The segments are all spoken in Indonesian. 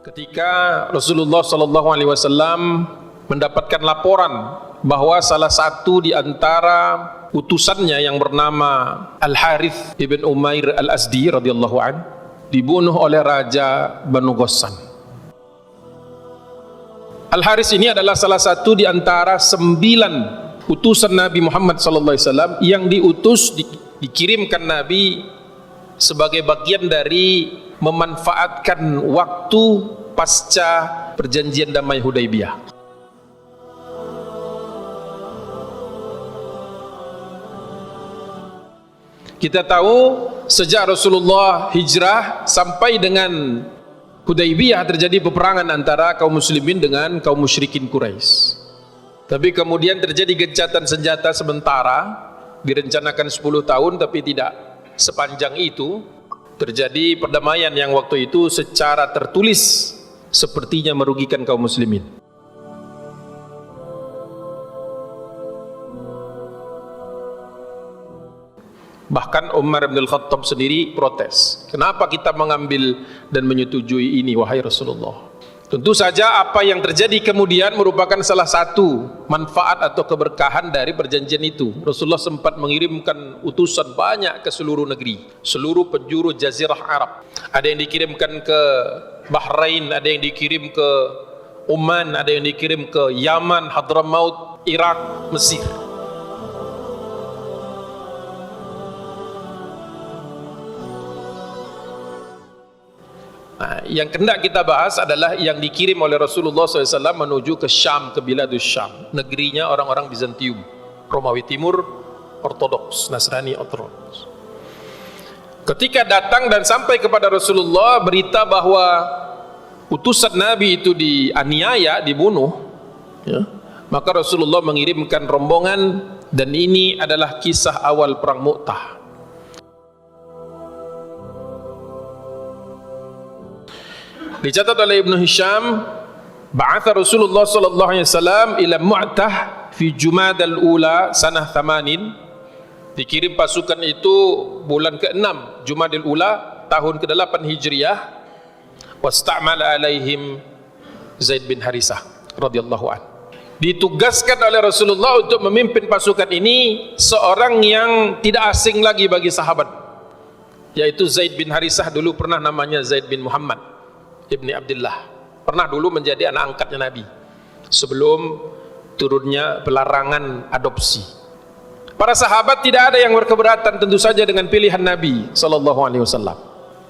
Ketika Rasulullah SAW mendapatkan laporan bahwa salah satu di antara utusannya yang bernama Al-Harith ibn Umair Al-Azdi radhiyallahu an dibunuh oleh Raja Banu Ghassan. Al-Harith ini adalah salah satu di antara 9 utusan Nabi Muhammad SAW yang diutus, dikirimkan Nabi sebagai bagian dari memanfaatkan waktu pasca perjanjian damai Hudaybiyah. Kita tahu sejak Rasulullah hijrah sampai dengan Hudaybiyah terjadi peperangan antara kaum muslimin dengan kaum musyrikin Quraisy. Tapi kemudian terjadi gencatan senjata sementara, direncanakan 10 tahun tapi tidak sepanjang itu. Terjadi perdamaian yang waktu itu secara tertulis sepertinya merugikan kaum muslimin. Bahkan Umar bin Khattab sendiri protes. Kenapa kita mengambil dan menyetujui ini wahai Rasulullah? Tentu saja apa yang terjadi kemudian merupakan salah satu manfaat atau keberkahan dari perjanjian itu. Rasulullah sempat mengirimkan utusan banyak ke seluruh negeri, seluruh penjuru jazirah Arab. Ada yang dikirimkan ke Bahrain, ada yang dikirim ke Oman, ada yang dikirim ke Yaman, Hadramaut, Irak, Mesir. Nah, yang hendak kita bahas adalah yang dikirim oleh Rasulullah SAW menuju ke Syam, ke Biladus Syam, negerinya orang-orang Bizantium, Romawi Timur, Ortodoks, Nasrani Ortodoks. Ketika datang dan sampai kepada Rasulullah berita bahwa utusan Nabi itu dianiaya, dibunuh, ya, maka Rasulullah mengirimkan rombongan, dan ini adalah kisah awal perang Mu'tah. Dicatat oleh Ibnu Hisham, ba'atha Rasulullah sallallahu alaihi wasallam ila Mu'tah fi Jumadal Ula sanah 80. Dikirim pasukan itu bulan ke-6 Jumadal Ula tahun ke-8 Hijriah. Wasta'mala alaihim Zaid bin Harisah radhiyallahu an. Ditugaskan oleh Rasulullah untuk memimpin pasukan ini seorang yang tidak asing lagi bagi sahabat, yaitu Zaid bin Harisah. Dulu pernah namanya Zaid bin Muhammad Ibni Abdullah, pernah dulu menjadi anak angkatnya Nabi sebelum turunnya pelarangan adopsi. Para sahabat tidak ada yang berkeberatan tentu saja dengan pilihan Nabi SAW,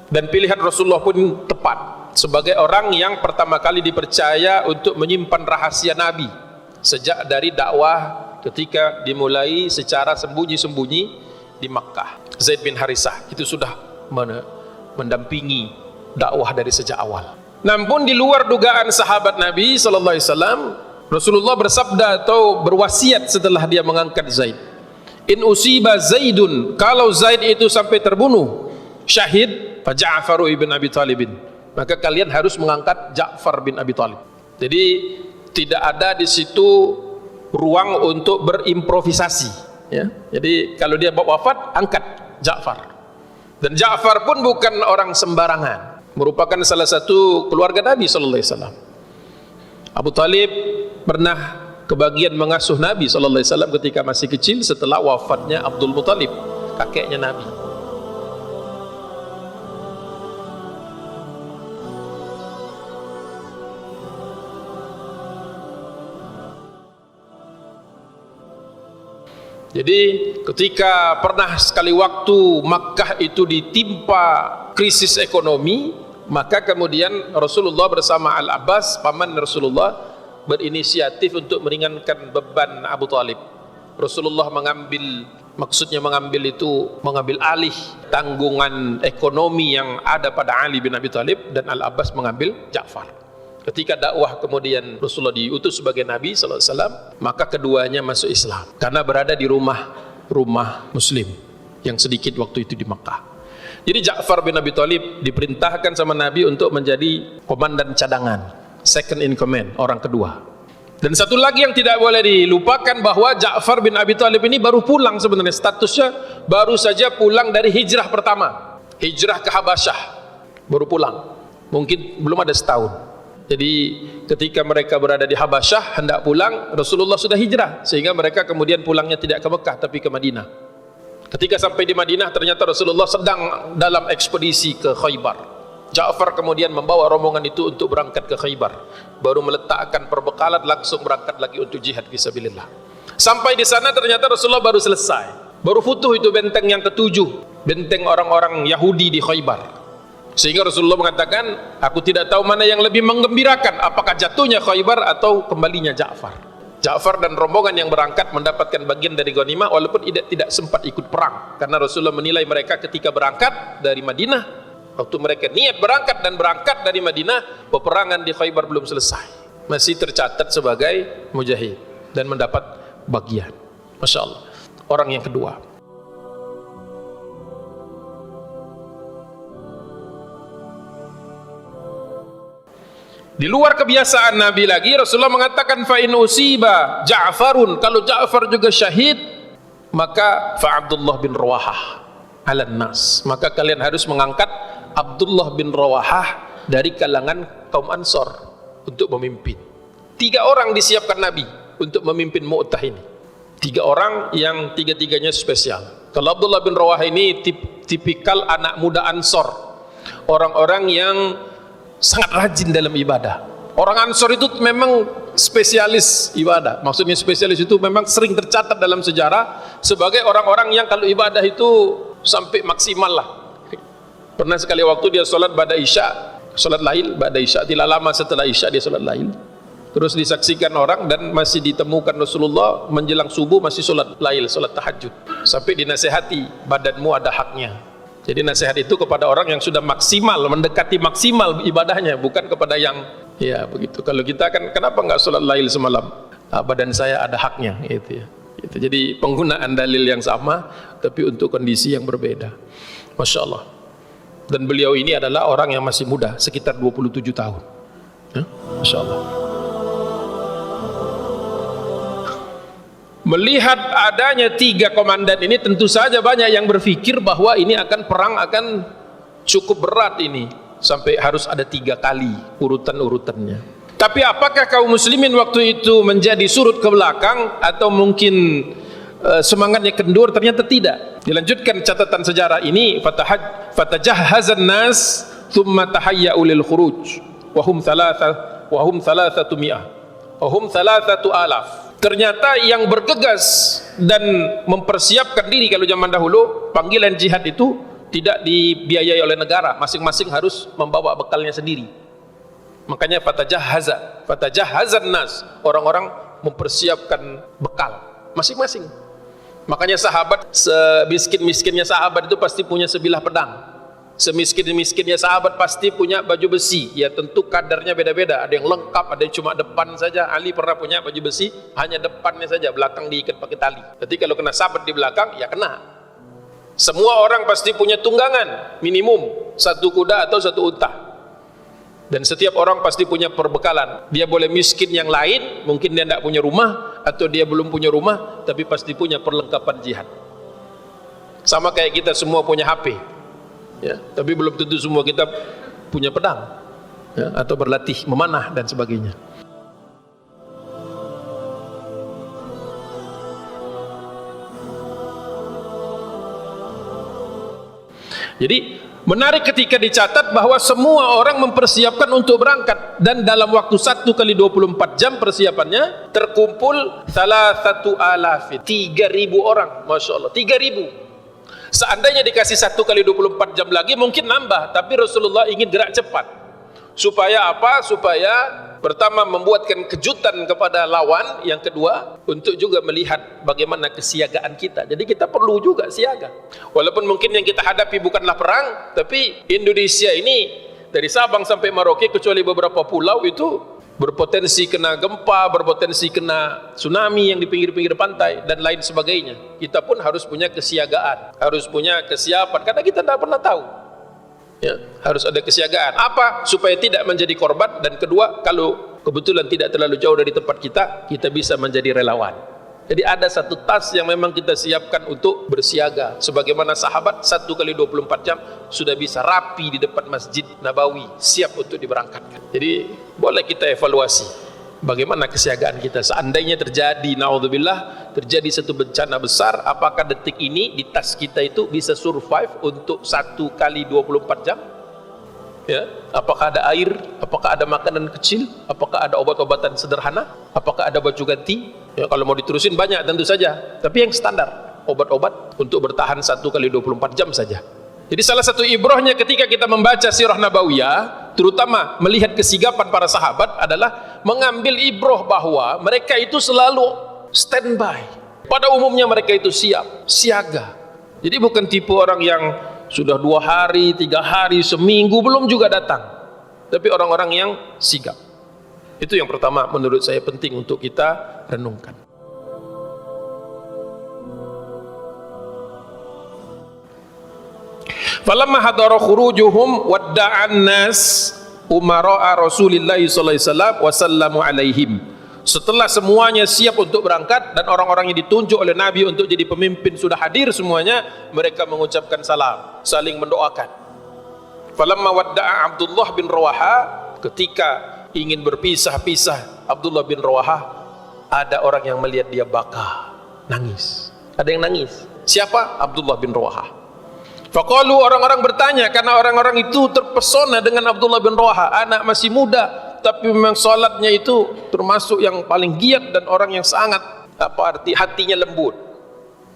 dan pilihan Rasulullah pun tepat sebagai orang yang pertama kali dipercaya untuk menyimpan rahasia Nabi sejak dari dakwah ketika dimulai secara sembunyi-sembunyi di Makkah. Zaid bin Harisah itu sudah mendampingi dakwah dari sejak awal. Namun di luar dugaan sahabat Nabi sallallahu alaihi wasallam, Rasulullah bersabda atau berwasiat setelah dia mengangkat Zaid, in usiba Zaidun, kalau Zaid itu sampai terbunuh syahid, fa Ja'far ibn Abi Talib, maka kalian harus mengangkat Ja'far bin Abi Talib. Jadi tidak ada di situ ruang untuk berimprovisasi, ya. Jadi kalau dia wafat, angkat Ja'far. Dan Ja'far pun bukan orang sembarangan, merupakan salah satu keluarga Nabi sallallahu alaihi wasallam. Abu Talib pernah kebagian mengasuh Nabi sallallahu alaihi wasallam ketika masih kecil setelah wafatnya Abdul Muthalib, kakeknya Nabi. Jadi ketika pernah sekali waktu Makkah itu ditimpa krisis ekonomi, maka kemudian Rasulullah bersama Al-Abbas, paman Rasulullah, berinisiatif untuk meringankan beban Abu Talib. Rasulullah maksudnya mengambil alih tanggungan ekonomi yang ada pada Ali bin Abi Thalib, dan Al-Abbas mengambil Ja'far. Ketika dakwah kemudian Rasulullah diutus sebagai Nabi SAW, maka keduanya masuk Islam karena berada di rumah Muslim yang sedikit waktu itu di Makkah. Jadi Ja'far bin Abi Thalib diperintahkan sama Nabi untuk menjadi komandan cadangan, second in command, orang kedua. Dan satu lagi yang tidak boleh dilupakan bahwa Ja'far bin Abi Thalib ini baru pulang sebenarnya, statusnya baru saja pulang dari hijrah pertama, hijrah ke Habasyah, baru pulang, mungkin belum ada setahun. Jadi ketika mereka berada di Habasyah hendak pulang, Rasulullah sudah hijrah, sehingga mereka kemudian pulangnya tidak ke Mekah tapi ke Madinah. Ketika sampai di Madinah ternyata Rasulullah sedang dalam ekspedisi ke Khaybar. Ja'far kemudian membawa rombongan itu untuk berangkat ke Khaybar, baru meletakkan perbekalan langsung berangkat lagi untuk jihad fisabilillah. Sampai di sana ternyata Rasulullah baru selesai, baru futuh itu benteng yang ketujuh, benteng orang-orang Yahudi di Khaybar. Sehingga Rasulullah mengatakan, aku tidak tahu mana yang lebih menggembirakan, apakah jatuhnya Khaybar atau kembalinya Ja'far. Ja'far dan rombongan yang berangkat mendapatkan bagian dari ghanimah walaupun tidak sempat ikut perang, karena Rasulullah menilai mereka ketika berangkat dari Madinah, waktu mereka niat berangkat dan berangkat dari Madinah, peperangan di Khaybar belum selesai, masih tercatat sebagai mujahid dan mendapat bagian. Masya Allah. Orang yang kedua, di luar kebiasaan Nabi lagi, Rasulullah mengatakan fa in usiba Ja'farun, kalau Ja'far juga syahid, maka fa Abdullah bin Rawahah ala nas, maka kalian harus mengangkat Abdullah bin Rawahah dari kalangan kaum Ansor untuk memimpin. 3 orang disiapkan Nabi untuk memimpin Mu'tah ini. 3 orang yang tiga-tiganya spesial. Kalau Abdullah bin Rawahah ini tipikal anak muda Ansor, orang-orang yang sangat rajin dalam ibadah. Orang Ansor itu memang spesialis ibadah. Maksudnya spesialis itu memang sering tercatat dalam sejarah sebagai orang-orang yang kalau ibadah itu sampai maksimal lah. Pernah sekali waktu dia sholat ba'da isya, sholat lail ba'da isya, tidak lama setelah isya dia sholat lail, terus disaksikan orang dan masih ditemukan Rasulullah menjelang subuh masih sholat lail, sholat tahajud, sampai dinasihati, badanmu ada haknya. Jadi nasihat itu kepada orang yang sudah maksimal, mendekati maksimal ibadahnya, bukan kepada yang ya begitu. Kalau kita kan kenapa nggak sholat lail semalam, badan saya ada haknya gitu ya. Gitu. Jadi penggunaan dalil yang sama tapi untuk kondisi yang berbeda. Masya Allah. Dan beliau ini adalah orang yang masih muda, sekitar 27 tahun ya? Masya Allah. Melihat adanya 3 komandan ini, tentu saja banyak yang berpikir bahwa ini akan perang akan cukup berat ini, sampai harus ada 3 kali urutan-urutannya. Tapi apakah kaum muslimin waktu itu menjadi surut ke belakang atau mungkin semangatnya kendur? Ternyata tidak. Dilanjutkan catatan sejarah ini, fatajahhazan nas thumma tahayya'u lil khuruj wa hum 300 wa hum 3,000. Ternyata yang bergegas dan mempersiapkan diri, kalau zaman dahulu panggilan jihad itu tidak dibiayai oleh negara, masing-masing harus membawa bekalnya sendiri. Makanya fatajahhazan nas, orang-orang mempersiapkan bekal masing-masing. Makanya sahabat, semiskin-miskinnya sahabat itu pasti punya sebilah pedang, semiskin-miskinnya sahabat pasti punya baju besi. Ya tentu kadarnya beda-beda, ada yang lengkap, ada yang cuma depan saja. Ali pernah punya baju besi hanya depannya saja, belakang diikat pakai tali. Jadi kalau kena sahabat di belakang ya kena. Semua orang pasti punya tunggangan, minimum 1 kuda atau 1 unta. Dan setiap orang pasti punya perbekalan. Dia boleh miskin yang lain, mungkin dia tidak punya rumah, atau dia belum punya rumah, tapi pasti punya perlengkapan jihad. Sama kayak kita semua punya HP ya, tapi belum tentu semua kita punya pedang ya, atau berlatih memanah dan sebagainya. Jadi menarik ketika dicatat bahwa semua orang mempersiapkan untuk berangkat, dan dalam waktu 1 kali 24 jam persiapannya terkumpul 3,000 orang. Masya Allah, 3.000. Seandainya dikasih 1 kali 24 jam lagi mungkin nambah, tapi Rasulullah ingin gerak cepat. Supaya apa? Supaya pertama membuatkan kejutan kepada lawan, yang kedua untuk juga melihat bagaimana kesiagaan kita. Jadi kita perlu juga siaga. Walaupun mungkin yang kita hadapi bukanlah perang, tapi Indonesia ini dari Sabang sampai Merauke kecuali beberapa pulau itu berpotensi kena gempa, berpotensi kena tsunami yang di pinggir-pinggir pantai dan lain sebagainya. Kita pun harus punya kesiagaan, harus punya kesiapan, karena kita tidak pernah tahu ya, harus ada kesiagaan. Apa? Supaya tidak menjadi korban, dan kedua, kalau kebetulan tidak terlalu jauh dari tempat kita bisa menjadi relawan. Jadi ada satu tas yang memang kita siapkan untuk bersiaga. Sebagaimana sahabat 1 kali 24 jam sudah bisa rapi di depan Masjid Nabawi, siap untuk diberangkatkan. Jadi boleh kita evaluasi bagaimana kesiagaan kita. Seandainya terjadi, naudzubillah, terjadi satu bencana besar, apakah detik ini di tas kita itu bisa survive untuk 1 kali 24 jam? Ya, apakah ada air, apakah ada makanan kecil, apakah ada obat-obatan sederhana, apakah ada baju ganti? Ya, kalau mau diterusin banyak tentu saja, tapi yang standar obat-obat untuk bertahan 1 kali 24 jam saja. Jadi salah satu ibrahnya ketika kita membaca sirah nabawiyah, terutama melihat kesigapan para sahabat, adalah mengambil ibrah bahwa mereka itu selalu standby. Pada umumnya mereka itu siap, siaga. Jadi bukan tipe orang yang sudah 2 hari, 3 hari, seminggu belum juga datang, tapi orang-orang yang sigap. Itu yang pertama menurut saya penting untuk kita renungkan. Falamma hadara khurujuhum wadda'an nas umara'a Rasulillah sallallahu alaihi wasallam wa sallamu alaihim. Setelah semuanya siap untuk berangkat dan orang-orang yang ditunjuk oleh Nabi untuk jadi pemimpin sudah hadir semuanya, mereka mengucapkan salam, saling mendoakan. Falamma wadda'a Abdullah bin Rawaha, ketika ingin berpisah-pisah Abdullah bin Rawaha, ada orang yang melihat dia baka, nangis. Ada yang nangis. Siapa? Abdullah bin Rawaha. Faqalu, orang-orang bertanya karena orang-orang itu terpesona dengan Abdullah bin Rawaha, anak masih muda, tapi memang salatnya itu termasuk yang paling giat dan orang yang sangat hatinya lembut.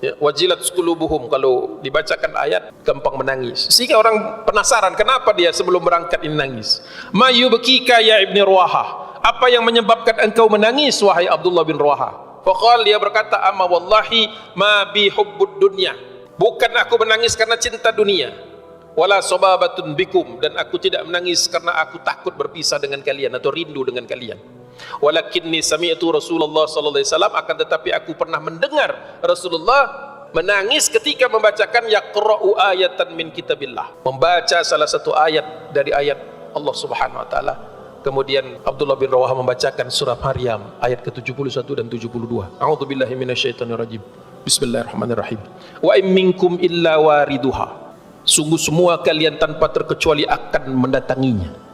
Ya, wajilat qulubuhum, kalau dibacakan ayat gampang menangis. Sehingga orang penasaran kenapa dia sebelum berangkat ini nangis. Ma yubkika ya ibni Rawaha, apa yang menyebabkan engkau menangis wahai Abdullah bin Rawaha? Faqal, dia berkata, amma wallahi ma bi hubbud dunya, bukan aku menangis karena cinta dunia, wala sababatun bikum, dan aku tidak menangis karena aku takut berpisah dengan kalian atau rindu dengan kalian. Walakinni sami'tu Rasulullah sallallahu alaihi wasallam, akan tetapi aku pernah mendengar Rasulullah menangis ketika membacakan yaqra'u ayatan min kitabillah, membaca salah satu ayat dari ayat Allah Subhanahu wa taala. Kemudian Abdullah bin Rawaha membacakan surah Maryam ayat ke-71 dan 72. A'udzubillahi minasyaitonir rajim. Bismillahirrahmanirrahim. Wa in minkum illa wariduha, sungguh semua kalian tanpa terkecuali akan mendatanginya.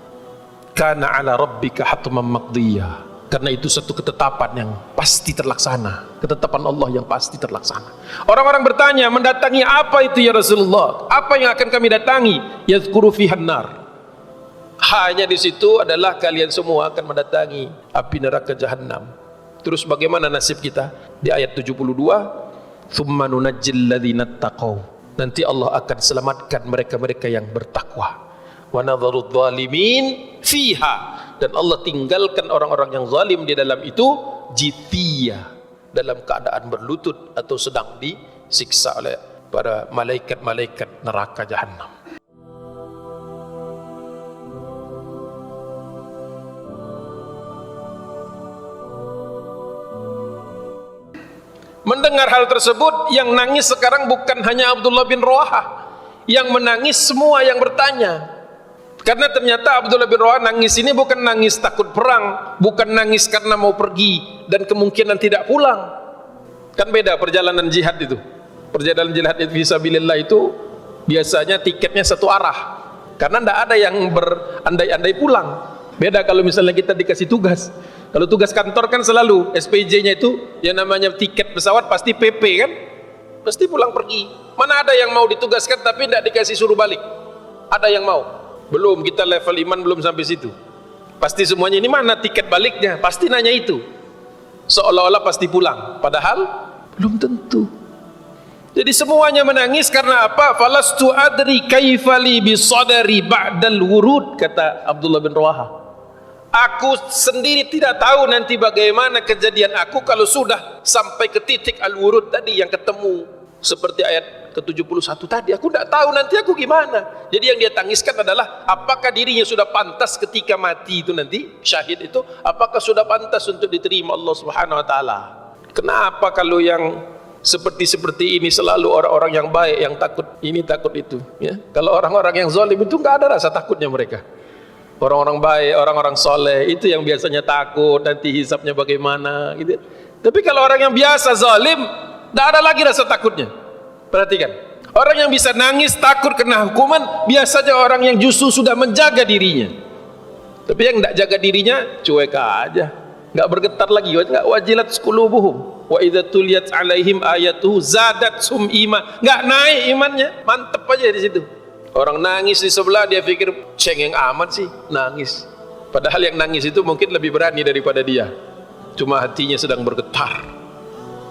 Kana ala rabbika hatman maqdiyah, karena itu satu ketetapan yang pasti terlaksana, ketetapan Allah yang pasti terlaksana. Orang-orang bertanya, mendatangi apa itu ya Rasulullah? Apa yang akan kami datangi? Yadhkuru fihan nar, hanya di situ adalah kalian semua akan mendatangi api neraka jahanam. Terus bagaimana nasib kita? Di ayat 72, thumma nunajjil ladzina taqaw, nanti Allah akan selamatkan mereka-mereka yang bertakwa. Wa nadharudz zalimin fiha, dan Allah tinggalkan orang-orang yang zalim di dalam itu jithiyah, dalam keadaan berlutut atau sedang disiksa oleh para malaikat-malaikat neraka jahanam. Mendengar hal tersebut, yang nangis sekarang bukan hanya Abdullah bin Rawaha, yang menangis semua yang bertanya. Karena ternyata Abdullah bin Rawaha nangis ini bukan nangis takut perang, bukan nangis karena mau pergi dan kemungkinan tidak pulang. Kan beda perjalanan jihad itu. Perjalanan jihad fisabilillah itu biasanya tiketnya satu arah, karena tidak ada yang berandai-andai pulang. Beda kalau misalnya kita dikasih tugas. Kalau tugas kantor kan selalu SPJ-nya itu yang namanya tiket pesawat pasti PP kan, pasti pulang pergi. Mana ada yang mau ditugaskan tapi tidak dikasih suruh balik? Ada yang mau? Belum, kita level iman belum sampai situ. Pasti semuanya ini mana tiket baliknya, pasti nanya itu, seolah-olah pasti pulang, padahal belum tentu. Jadi semuanya menangis karena apa? Falastu adri kaifali bisadari ba'dal wurud, kata Abdullah bin Rawaha. Aku sendiri tidak tahu nanti bagaimana kejadian aku kalau sudah sampai ke titik al-wurud tadi yang ketemu seperti ayat ke-71 tadi. Aku tidak tahu nanti aku gimana. Jadi yang dia tangiskan adalah apakah dirinya sudah pantas ketika mati itu nanti, syahid itu, apakah sudah pantas untuk diterima Allah Subhanahu wa taala. Kenapa kalau yang seperti ini selalu orang-orang yang baik yang takut ini takut itu, ya? Kalau orang-orang yang zalim itu enggak ada rasa takutnya mereka. Orang-orang baik, orang-orang soleh itu yang biasanya takut nanti hisabnya bagaimana gitu. Tapi kalau orang yang biasa zalim, tidak ada lagi rasa takutnya. Perhatikan, orang yang bisa nangis takut kena hukuman biasanya orang yang justru sudah menjaga dirinya. Tapi yang tidak jaga dirinya cuek aja, nggak bergetar lagi. Nggak wajilat qulubuhum wa idza tuliyat alaihim ayatuhu zadatsum iman, nggak naik imannya, mantep aja di situ. Orang nangis di sebelah dia pikir cengeng amat sih nangis, padahal yang nangis itu mungkin lebih berani daripada dia, cuma hatinya sedang bergetar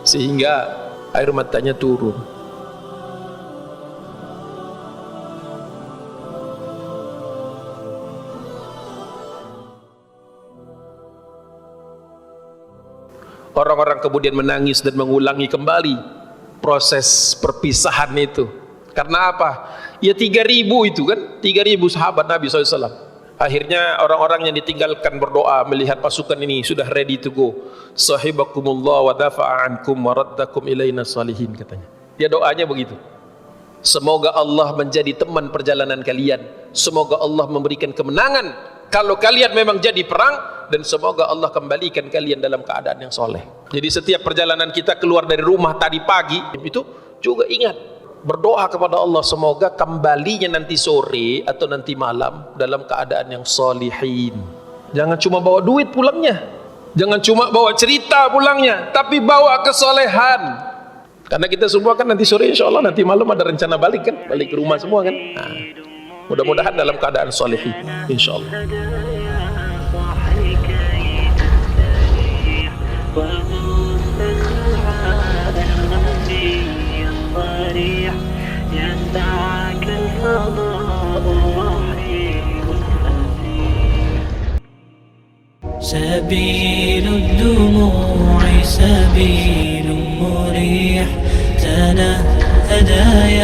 sehingga air matanya turun. Orang-orang kemudian menangis dan mengulangi kembali proses perpisahan itu. Karena apa? Ya 3.000 itu kan, 3.000 sahabat Nabi SAW. Akhirnya orang-orang yang ditinggalkan berdoa melihat pasukan ini sudah ready to go. Sahibakumullah wa dafa'a ankum wa raddakum ilaina salihin, katanya. Dia doanya begitu. Semoga Allah menjadi teman perjalanan kalian. Semoga Allah memberikan kemenangan kalau kalian memang jadi perang, dan semoga Allah kembalikan kalian dalam keadaan yang soleh. Jadi setiap perjalanan kita keluar dari rumah tadi pagi itu juga ingat berdoa kepada Allah semoga kembalinya nanti sore atau nanti malam dalam keadaan yang solihin. Jangan cuma bawa duit pulangnya, jangan cuma bawa cerita pulangnya, tapi bawa kesolehan. Karena kita semua kan nanti sore insya Allah, nanti malam ada rencana balik kan, balik ke rumah semua kan. Nah, mudah-mudahan dalam keadaan solihin insya Allah. سبيل الدموع سبيل مريح تنهدى